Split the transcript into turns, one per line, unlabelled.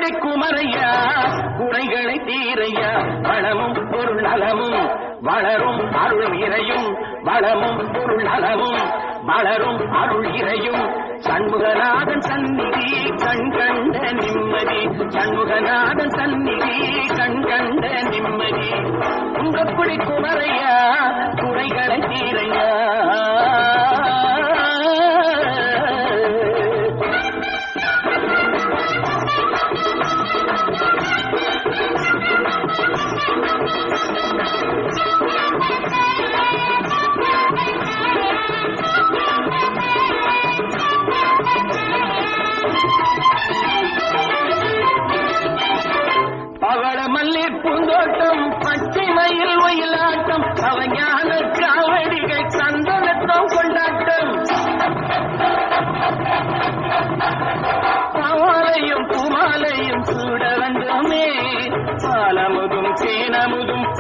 குடி குமரையா குறைகளை தீரையா வளமும் பொருள் நலமும் வளரும் அருள் இறையும் வளமும் பொருள் நலமும் வளரும் அருள் இறையும் சண்முகநாதன் சந்நிதி கண் கண்ட நிம்மதி சண்முகநாதன் சந்நிதி கண் கண்ட நிம்மதி உங்க குடி குமரையா குறைகளை தீரையா பவள மல்லி பூந்தோட்டம் பச்சை மயில் ஒயிலாட்டம் அவஞான காவடிகள் சந்தனத்தம் கொண்டாட்டம் பவாலையும் பூமாலையும்